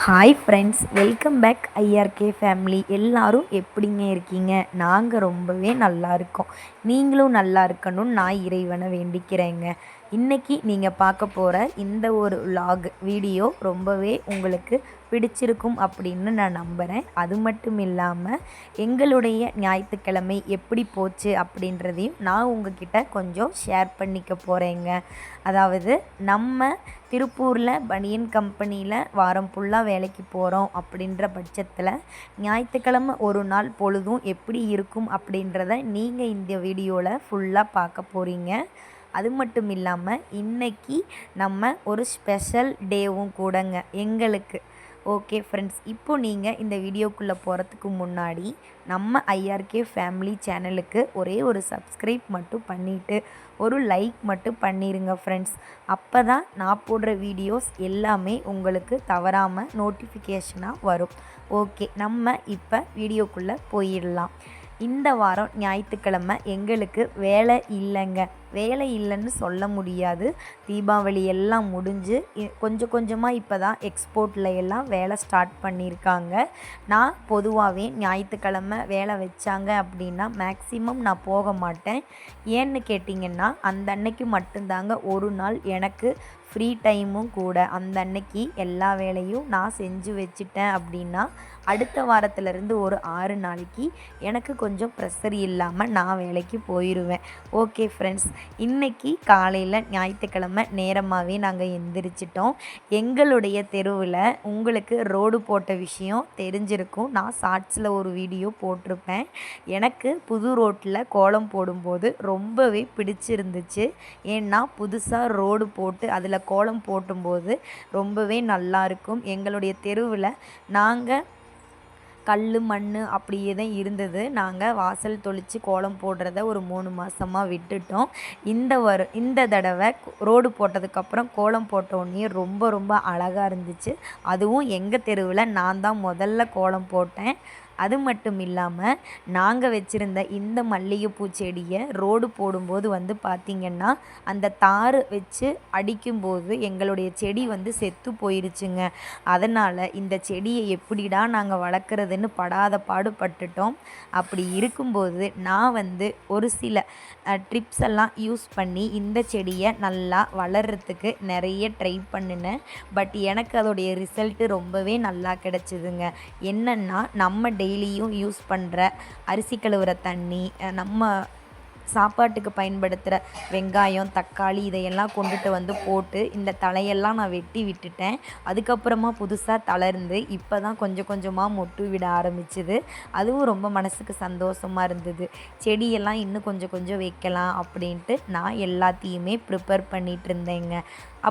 Hi friends, welcome back IRK family. எல்லோரும் எப்படிங்க இருக்கீங்க? நாங்கள் ரொம்பவே நல்லா இருக்கோம். நீங்களும் நல்லா இருக்கணும்னு நான் இறைவனை வேண்டிக்கிறேங்க. இன்றைக்கி நீங்கள் பார்க்க போகிற இந்த ஒரு விலாக் வீடியோ ரொம்பவே உங்களுக்கு பிடிச்சிருக்கும் அப்படின்னு நான் நம்புகிறேன். அது மட்டும் இல்லாமல் எங்களுடைய ஞாயிற்றுக்கிழமை எப்படி போச்சு அப்படின்றதையும் நான் உங்ககிட்ட கொஞ்சம் ஷேர் பண்ணிக்க போகிறேங்க. அதாவது நம்ம திருப்பூரில் பனியன் கம்பெனியில் வாரம் ஃபுல்லாக வேலைக்கு போகிறோம் அப்படின்ற பட்சத்தில் ஞாயிற்றுக்கிழமை ஒரு நாள் பொழுதும் எப்படி இருக்கும் அப்படின்றத நீங்கள் இந்த வீடியோவில் ஃபுல்லாக பார்க்க போகிறீங்க. அது மட்டும் இல்லாமல் இன்றைக்கி நம்ம ஒரு ஸ்பெஷல் டேவும் கூடங்க எங்களுக்கு. ஓகே ஃப்ரெண்ட்ஸ், இப்போது நீங்கள் இந்த வீடியோக்குள்ளே போகிறதுக்கு முன்னாடி நம்ம ஐஆர்கே ஃபேமிலி சேனலுக்கு ஒரே ஒரு சப்ஸ்கிரைப் மட்டும் பண்ணிவிட்டு ஒரு லைக் மட்டும் பண்ணிடுங்க ஃப்ரெண்ட்ஸ். அப்போ தான் நான் போடுற வீடியோஸ் எல்லாமே உங்களுக்கு தவறாமல் நோட்டிஃபிகேஷனாக வரும். ஓகே, நம்ம இப்போ வீடியோக்குள்ளே போயிடலாம். இந்த வாரம் ஞாயிற்றுக்கிழமை எங்களுக்கு வேலை இல்லைங்க. வேலை இல்லைன்னு சொல்ல முடியாது. தீபாவளி எல்லாம் முடிஞ்சு கொஞ்சம் கொஞ்சமாக இப்போ தான் எக்ஸ்போர்ட்டில் எல்லாம் வேலை ஸ்டார்ட் பண்ணியிருக்காங்க. நான் பொதுவாகவே ஞாயிற்றுக்கிழமை வேலை வச்சாங்க அப்படின்னா மேக்ஸிமம் நான் போக மாட்டேன். ஏன்னு கேட்டிங்கன்னா அந்த அன்னைக்கு மட்டும்தாங்க ஒரு நாள் எனக்கு ஃப்ரீ டைமும் கூட. அந்த அன்னைக்கு எல்லா வேலையும் நான் செஞ்சு வச்சுட்டேன் அப்படின்னா அடுத்த வாரத்துலேருந்து ஒரு 6 நாளைக்கு எனக்கு கொஞ்சம் ப்ரெஷர் இல்லாமல் நான் வேலைக்கு போயிடுவேன். ஓகே ஃப்ரெண்ட்ஸ், இன்றைக்கி காலையில் ஞாயிற்றுக்கிழமை நேரமாகவே நாங்கள் எந்திரிச்சிட்டோம். எங்களுடைய தெருவில் உங்களுக்கு ரோடு போட்ட விஷயம் தெரிஞ்சிருக்கும். நான் ஷார்ட்ஸில் ஒரு வீடியோ போட்டிருப்பேன். எனக்கு புது ரோட்டில் கோலம் போடும்போது ரொம்பவே பிடிச்சிருந்துச்சு. ஏன்னா புதுசாக ரோடு போட்டு அதில் கோலம் போட்டும்போது ரொம்பவே நல்லாயிருக்கும். எங்களுடைய தெருவில் நாங்கள் கல் மண் அப்படியே தான் இருந்தது. நாங்கள் வாசல் தொளித்து கோலம் போடுறத ஒரு 3 மாதமாக விட்டுட்டோம். இந்த தடவை ரோடு போட்டதுக்கப்புறம் கோலம் போட்டோடனே ரொம்ப ரொம்ப அழகாக இருந்துச்சு. அதுவும் எங்கள் தெருவில் நான் தான் முதல்ல கோலம் போட்டேன். அது மட்டும் இல்லாமல் நாங்கள் வச்சுருந்த இந்த மல்லிகைப்பூ செடியை ரோடு போடும்போது பார்த்திங்கன்னா அந்த தார் வச்சு அடிக்கும்போது எங்களுடைய செடி செத்து போயிருச்சுங்க. அதனால் இந்த செடியை எப்படிடா நாங்கள் வளர்க்குறதுன்னு படாத பாடுபட்டுட்டோம். அப்படி இருக்கும்போது நான் ஒரு சில ட்ரிப்ஸ் எல்லாம் யூஸ் பண்ணி இந்த செடியை நல்லா வளர்கிறதுக்கு நிறைய ட்ரை பண்ணினேன். பட் எனக்கு அதோடைய ரிசல்ட்டு ரொம்பவே நல்லா கிடச்சிதுங்க. என்னென்னா நம்ம டெய்லியும் யூஸ் பண்ணுற அரிசி கழுவுற தண்ணி, நம்ம சாப்பாட்டுக்கு பயன்படுத்துகிற வெங்காயம், தக்காளி இதையெல்லாம் கொண்டுட்டு போட்டு இந்த தலையெல்லாம் நான் வெட்டி விட்டுட்டேன். அதுக்கப்புறமா புதுசாக தளர்ந்து இப்போ தான் கொஞ்சம் கொஞ்சமாக மொட்டு விட ஆரம்பிச்சுது. அதுவும் ரொம்ப மனசுக்கு சந்தோஷமாக இருந்தது. செடியெல்லாம் இன்னும் கொஞ்சம் கொஞ்சம் வைக்கலாம் அப்படின்ட்டு நான் எல்லாத்தையுமே ப்ரிப்பேர் பண்ணிகிட்டு இருந்தேங்க.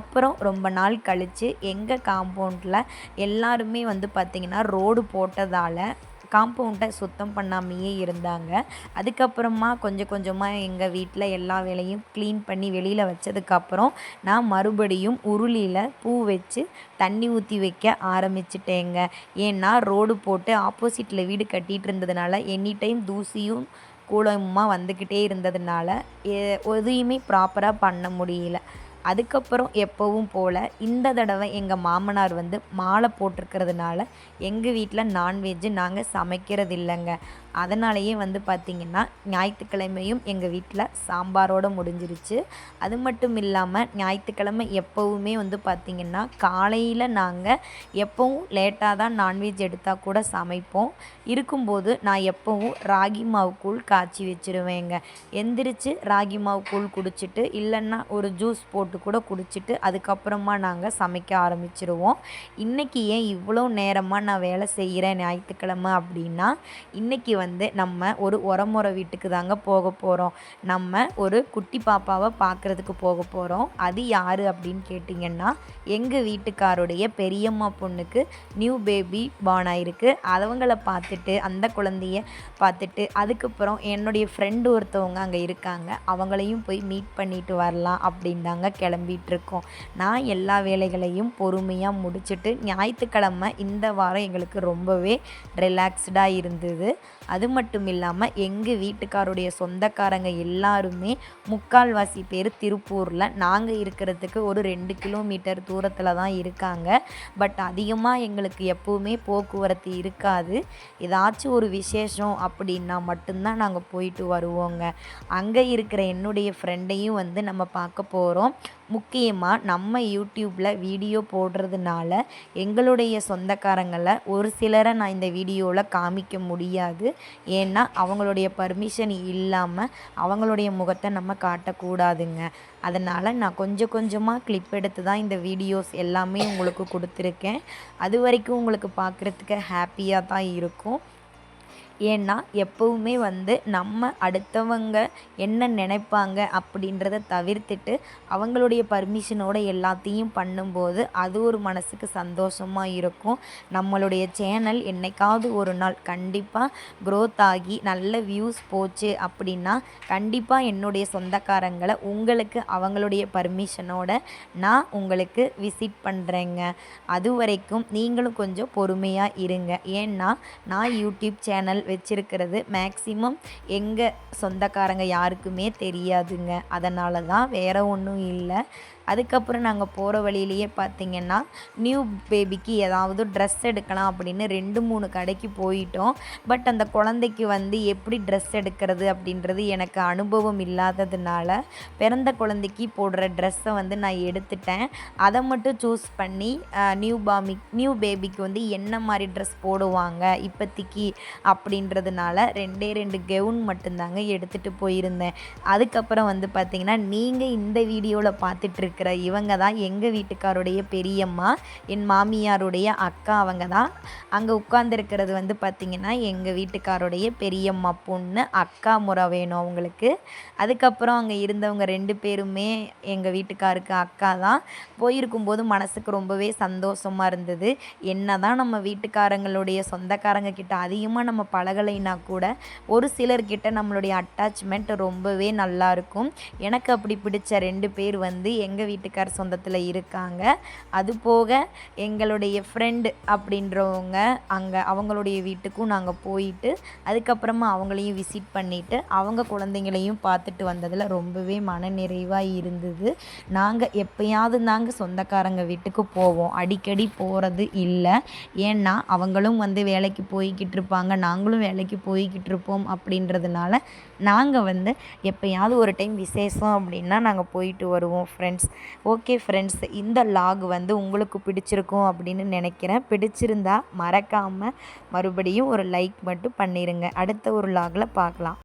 அப்புறம் ரொம்ப நாள் கழித்து எங்கள் காம்பவுண்டில் எல்லாருமே பார்த்திங்கன்னா ரோடு போட்டதால் காம்பவுண்டை சுத்தம் பண்ணாமையே இருந்தாங்க. அதுக்கப்புறமா கொஞ்சம் கொஞ்சமாக எங்கள் வீட்டில் எல்லா வேலையும் க்ளீன் பண்ணி வெளியில் வச்சதுக்கப்புறம் நான் மறுபடியும் உருளியில் பூ வச்சு தண்ணி ஊற்றி வைக்க ஆரம்பிச்சிட்டேங்க. ஏன்னா ரோடு போட்டு ஆப்போசிட்டில் வீடு கட்டிகிட்டு இருந்ததுனால எனி டைம் தூசியும் கூலமாக வந்துக்கிட்டே இருந்ததுனால எதையுமே ப்ராப்பராக பண்ண முடியல. அதுக்கப்புறம் எப்பவும் போல் இந்த தடவை எங்கள் மாமனார் மாலை போட்டிருக்கிறதுனால எங்கள் வீட்டில் நான்வெஜ்ஜு நாங்கள் சமைக்கிறது இல்லைங்க. அதனாலேயே பார்த்திங்கன்னா ஞாயிற்றுக்கிழமையும் எங்கள் வீட்டில் சாம்பாரோடு முடிஞ்சிருச்சு. அது மட்டும் இல்லாமல் ஞாயிற்றுக்கிழமை எப்போவுமே பார்த்திங்கன்னா காலையில் நாங்கள் எப்போவும் லேட்டாக தான் நான்வெஜ் எடுத்தால் கூட சமைப்போம். இருக்கும்போது நான் எப்போவும் ராகி மாவு கூழ் காய்ச்சி வச்சுருவேங்க. எந்திரிச்சு ராகி மாவு கூழ் குடிச்சிட்டு இல்லைன்னா ஒரு ஜூஸ் போட்டு கூட குடிச்சிட்டு அதுக்கப்புறமா நாங்கள் சமைக்க ஆரம்பிச்சிருவோம். இன்றைக்கி ஏன் இவ்வளோ நேரமாக நான் வேலை செய்கிறேன் ஞாயிற்றுக்கிழமை அப்படின்னா, இன்றைக்கி நம்ம ஒரு உரமுறை வீட்டுக்கு தாங்க போக போகிறோம். நம்ம ஒரு குட்டி பாப்பாவை பார்க்குறதுக்கு போக போகிறோம். அது யார் அப்படின்னு கேட்டிங்கன்னா எங்கள் வீட்டுக்காருடைய பெரியம்மா பொண்ணுக்கு நியூ பேபி பார்ன் ஆகிருக்கு. அவங்கள பார்த்துட்டு அந்த குழந்தைய பார்த்துட்டு அதுக்கப்புறம் என்னுடைய ஃப்ரெண்டு ஒருத்தவங்க அங்கே இருக்காங்க, அவங்களையும் போய் மீட் பண்ணிட்டு வரலாம் அப்படின்னு தாங்க கிளம்பிகிட்ருக்கோம். நான் எல்லா வேலைகளையும் பொறுமையாக முடிச்சுட்டு ஞாயிற்றுக்கிழமை இந்த வாரம் எங்களுக்கு ரொம்பவே ரிலாக்ஸ்டாக இருந்தது. அது மட்டும் இல்லாமல் எங்கள் வீட்டுக்காருடைய சொந்தக்காரங்க எல்லாருமே முக்கால்வாசி பேர் திருப்பூரில், நாங்கள் இருக்கிறதுக்கு ஒரு 2 கிலோமீட்டர் தூரத்தில் தான் இருக்காங்க. பட் அதிகமாக எங்களுக்கு எப்போவுமே போக்குவரத்து இருக்காது. ஏதாச்சும் ஒரு விசேஷம் அப்படின்னா மட்டும்தான் நாங்கள் போயிட்டு வருவோங்க. அங்கே இருக்கிற என்னுடைய ஃப்ரெண்டையும் வந்து நம்ம பார்க்க போகிறோம். முக்கியமாக நம்ம யூடியூப்பில் வீடியோ போடுறதுனால எங்களுடைய சொந்தக்காரங்களை ஒரு சிலரை நான் இந்த வீடியோவில் காமிக்க முடியாது. ஏன்னா அவங்களுடைய பர்மிஷன் இல்லாமல் அவங்களுடைய முகத்தை நம்ம காட்டக்கூடாதுங்க. அதனால் நான் கொஞ்சம் கொஞ்சமாக கிளிப் எடுத்து தான் இந்த வீடியோஸ் எல்லாமே உங்களுக்கு கொடுத்துருக்கேன். அது வரைக்கும் உங்களுக்கு பார்க்குறதுக்கு ஹாப்பியாக தான் இருக்கும். ஏன்னா எப்போவுமே வந்து நம்ம அடுத்தவங்க என்ன நினைப்பாங்க அப்படின்றத தவிர்த்துட்டு அவங்களுடைய பர்மிஷனோட எல்லாத்தையும் பண்ணும்போது அது ஒரு மனசுக்கு சந்தோஷமாக இருக்கும். நம்மளுடைய சேனல் என்னைக்காவது ஒரு நாள் கண்டிப்பாக க்ரோத் ஆகி நல்ல வியூஸ் போச்சு அப்படின்னா கண்டிப்பாக என்னுடைய சொந்தக்காரங்களை உங்களுக்கு அவங்களுடைய பர்மிஷனோட நான் உங்களுக்கு விசிட் பண்ணுறேங்க. அது வரைக்கும் நீங்களும் கொஞ்சம் பொறுமையாக இருங்க. ஏன்னா நான் யூடியூப் சேனல் வச்சுருக்கிறது மேக்ஸிமம் எங்கள் சொந்தக்காரங்க யாருக்குமே தெரியாதுங்க. அதனால தான், வேறு ஒன்றும் இல்லை. அதுக்கப்புறம் நாங்கள் போகிற வழியிலேயே பார்த்திங்கன்னா நியூ பேபிக்கு ஏதாவது ட்ரெஸ் எடுக்கலாம் அப்படின்னு 2-3 கடைக்கு போயிட்டோம். பட் அந்த குழந்தைக்கு வந்து எப்படி ட்ரெஸ் எடுக்கிறது அப்படின்றது எனக்கு அனுபவம் இல்லாததுனால பிறந்த குழந்தைக்கு போடுற ட்ரெஸ்ஸை வந்து நான் எடுத்துட்டேன். அதை மட்டும் சூஸ் பண்ணி நியூ பேபிக்கு வந்து என்ன மாதிரி ட்ரெஸ் போடுவாங்க இப்போதைக்கு அப்படின்றதுனால 2 கவுன் மட்டும்தாங்க எடுத்துகிட்டு போயிருந்தேன். அதுக்கப்புறம் வந்து பார்த்திங்கன்னா நீங்கள் இந்த வீடியோவில் பார்த்துட்ருக்க இவங்க தான் எங்கள் வீட்டுக்காருடைய பெரியம்மா, என் மாமியாருடைய அக்கா. அவங்க தான் அங்கே உட்கார்ந்துருக்கிறது வந்து பார்த்திங்கன்னா எங்கள் வீட்டுக்காருடைய பெரியம்மா பொண்ணு, அக்கா முறை வேணும் அவங்களுக்கு. அதுக்கப்புறம் அங்கே இருந்தவங்க 2 பேருமே எங்கள் வீட்டுக்காருக்கு அக்கா தான். போயிருக்கும்போது மனசுக்கு ரொம்பவே சந்தோஷமாக இருந்தது. என்ன தான் நம்ம வீட்டுக்காரங்களுடைய சொந்தக்காரங்க கிட்ட அதிகமாக நம்ம பழகலைன்னா கூட ஒரு சிலர்கிட்ட நம்மளுடைய அட்டாச்மெண்ட் ரொம்பவே நல்லாயிருக்கும். எனக்கு அப்படி பிடிச்ச 2 பேர் வந்து எங்கள் வீட்டுக்கார சொந்தத்தில் இருக்காங்க. அதுபோக எங்களுடைய ஃப்ரெண்டு அப்படின்றவங்க அங்கே அவங்களுடைய வீட்டுக்கும் நாங்கள் போயிட்டு அதுக்கப்புறமா அவங்களையும் விசிட் பண்ணிவிட்டு அவங்க குழந்தைங்களையும் பார்த்துட்டு வந்ததில் ரொம்பவே மனநிறைவாக இருந்தது. நாங்கள் எப்போயாவது தாங்க சொந்தக்காரங்க வீட்டுக்கு போவோம், அடிக்கடி போகிறது இல்லை. ஏன்னா அவங்களும் வந்து வேலைக்கு போய்கிட்டு இருப்பாங்க, நாங்களும் வேலைக்கு போய்கிட்டு இருப்போம். அப்படின்றதுனால நாங்கள் வந்து எப்போயாவது ஒரு டைம் விசேஷம் அப்படின்னா நாங்கள் போயிட்டு வருவோம் ஃப்ரெண்ட்ஸ். ஓகே ஃப்ரெண்ட்ஸ், இந்த லாக் வந்து உங்களுக்கு பிடிச்சிருக்கும் அப்படின்னு நினைக்கிறேன். பிடிச்சிருந்தா மறக்காமல் மறுபடியும் ஒரு லைக் மட்டும் பண்ணிடுங்க. அடுத்த ஒரு லாகில் பார்க்கலாம்.